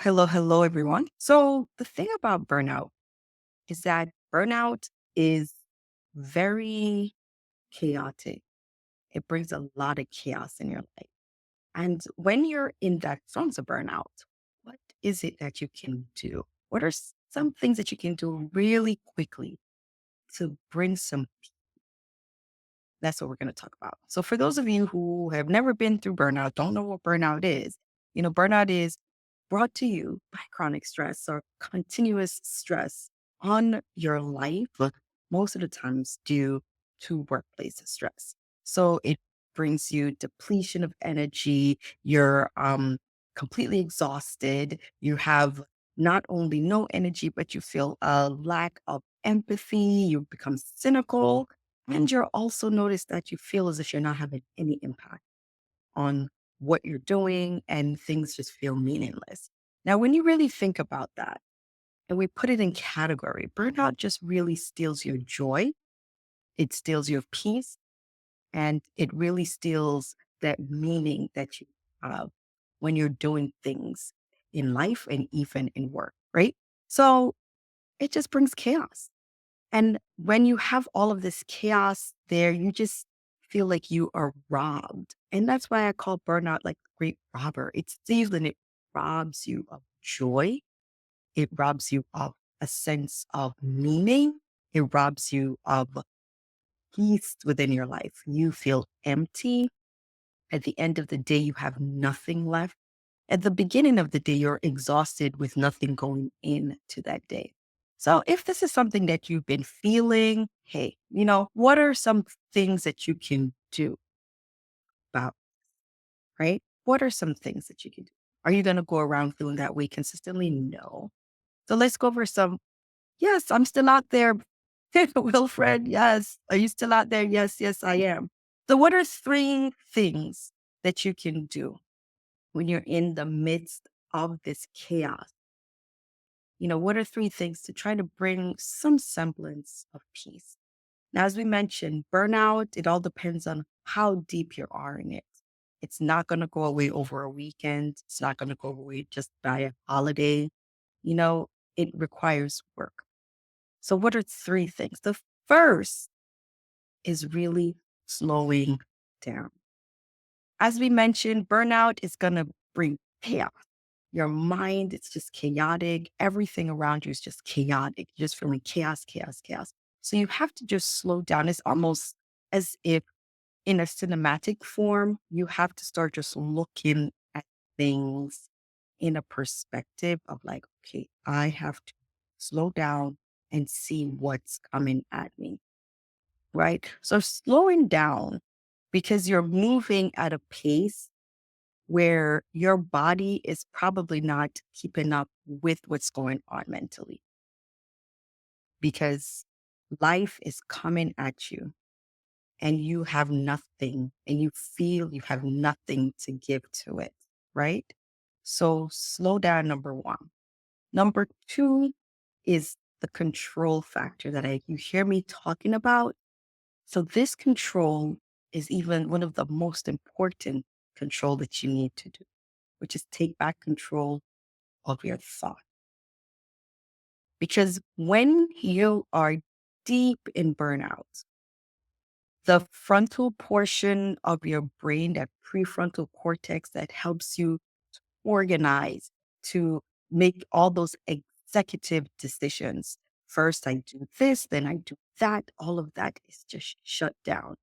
Hello, hello, everyone. So, the thing about burnout is that burnout is very chaotic. It brings a lot of chaos in your life. And when you're in that sense of burnout, what is it that you can do? What are some things that you can do really quickly to bring some? That's what we're going to talk about. So, for those of you who have never been through burnout, don't know what burnout is, burnout is brought to you by chronic stress or continuous stress on your life, but most of the times due to workplace stress. So, it brings you depletion of energy. You're completely exhausted. You have not only no energy, but you feel a lack of empathy. You become cynical and you're also notice that you feel as if you're not having any impact on what you're doing and things just feel meaningless. Now, when you really think about that and we put it in category, burnout just really steals your joy. It steals your peace and it really steals that meaning that you have when you're doing things in life and even in work, right? So it just brings chaos. And when you have all of this chaos there, you just feel like you are robbed. And that's why I call burnout like the great robber. It steals and it robs you of joy. It robs you of a sense of meaning. It robs you of peace within your life. You feel empty. At the end of the day, you have nothing left. At the beginning of the day, you're exhausted with nothing going into that day. So if this is something that you've been feeling, hey, what are some things that you can do about, right? What are some things that you can do? Are you going to go around feeling that way consistently? No. So let's go over some. Yes, I'm still out there. Wilfred, yes. Are you still out there? Yes, yes, I am. So what are three things that you can do when you're in the midst of this chaos? What are three things to try to bring some semblance of peace? Now, as we mentioned, burnout, it all depends on how deep you are in it. It's not going to go away over a weekend. It's not going to go away just by a holiday. You know, it requires work. So, what are three things? The first is really slowing down. As we mentioned, burnout is going to bring chaos. Your mind, it's just chaotic. Everything around you is just chaotic. You're just feeling chaos, chaos, chaos. So you have to just slow down. It's almost as if in a cinematic form, you have to start just looking at things in a perspective of like, okay, I have to slow down and see what's coming at me. Right. So slowing down because you're moving at a pace where your body is probably not keeping up with what's going on mentally because life is coming at you and you have nothing and you feel you have nothing to give to it, right? So slow down, number one. Number two is the control factor that you hear me talking about. So this control is even one of the most important control that you need to do, which is take back control of your thought. Because when you are deep in burnout, the frontal portion of your brain, that prefrontal cortex that helps you organize to make all those executive decisions. First, I do this, then I do that. All of that is just shut down.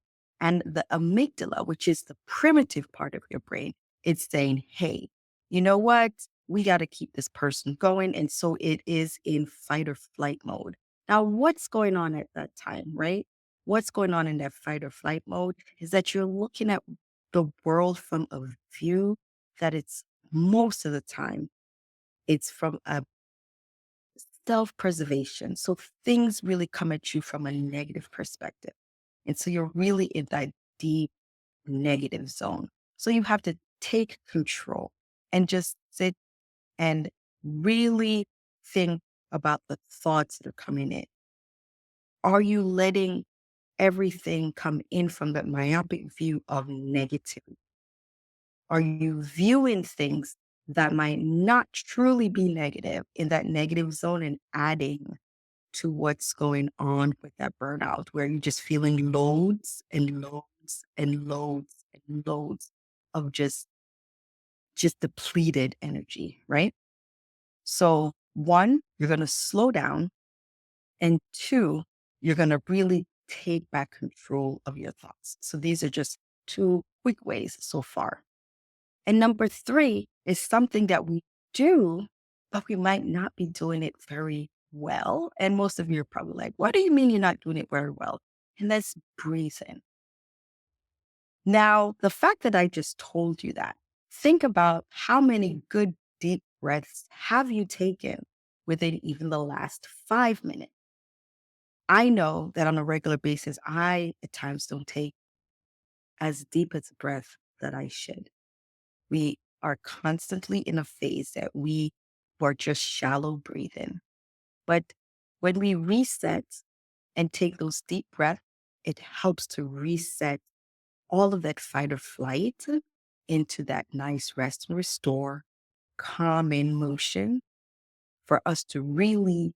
And the amygdala, which is the primitive part of your brain, it's saying, hey, you know what? We got to keep this person going. And so it is in fight or flight mode. Now, what's going on at that time, right? What's going on in that fight or flight mode is that you're looking at the world from a view that it's most of the time, it's from a self preservation. So things really come at you from a negative perspective. And so you're really in that deep negative zone. So you have to take control and just sit and really think about the thoughts that are coming in. Are you letting everything come in from that myopic view of negativity? Are you viewing things that might not truly be negative in that negative zone and adding to what's going on with that burnout, where you're just feeling loads and loads and loads and loads of just depleted energy, right? So one, you're going to slow down, and two, you're going to really take back control of your thoughts. So these are just two quick ways so far. And number three is something that we do, but we might not be doing it very well. And most of you are probably like, what do you mean you're not doing it very well? And that's breathing. Now, the fact that I just told you that, think about how many good deep breaths have you taken within even the last 5 minutes. I know that on a regular basis, I at times don't take as deep as a breath that I should. We are constantly in a phase that we are just shallow breathing. But when we reset and take those deep breaths, it helps to reset all of that fight or flight into that nice rest and restore, calm in motion for us to really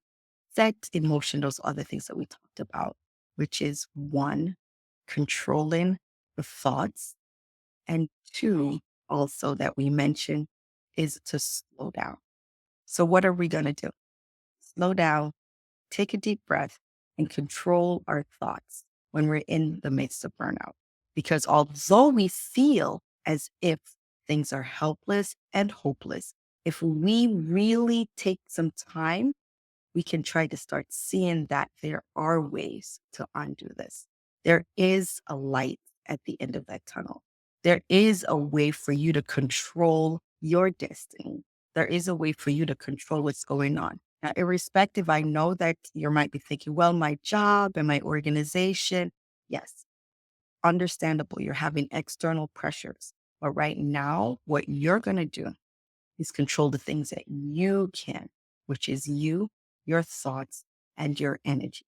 set in motion those other things that we talked about, which is one, controlling the thoughts, and two, also that we mentioned, is to slow down. So, what are we going to do? Slow down, take a deep breath, and control our thoughts when we're in the midst of burnout. Because although we feel as if things are helpless and hopeless, if we really take some time, we can try to start seeing that there are ways to undo this. There is a light at the end of that tunnel. There is a way for you to control your destiny. There is a way for you to control what's going on. Now, irrespective, I know that you might be thinking, well, my job and my organization, yes, understandable. You're having external pressures. But right now, what you're going to do is control the things that you can, which is you, your thoughts, and your energy,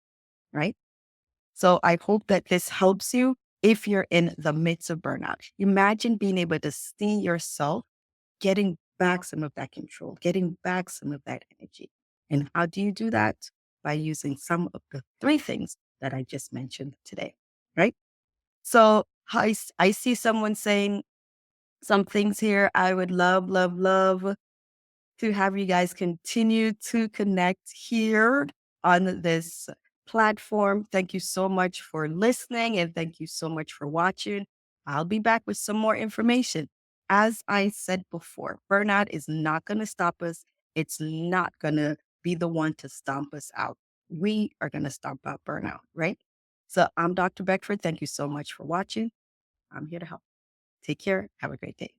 right? So I hope that this helps you if you're in the midst of burnout. Imagine being able to see yourself getting back some of that control, getting back some of that energy. And how do you do that? By using some of the three things that I just mentioned today, right? So I see someone saying some things here. I would love, love, love to have you guys continue to connect here on this platform. Thank you so much for listening and thank you so much for watching. I'll be back with some more information. As I said before, burnout is not going to stop us. It's not going to be the one to stomp us out. We are going to stomp out burnout, right? So I'm Dr. Beckford. Thank you so much for watching. I'm here to help. Take care. Have a great day.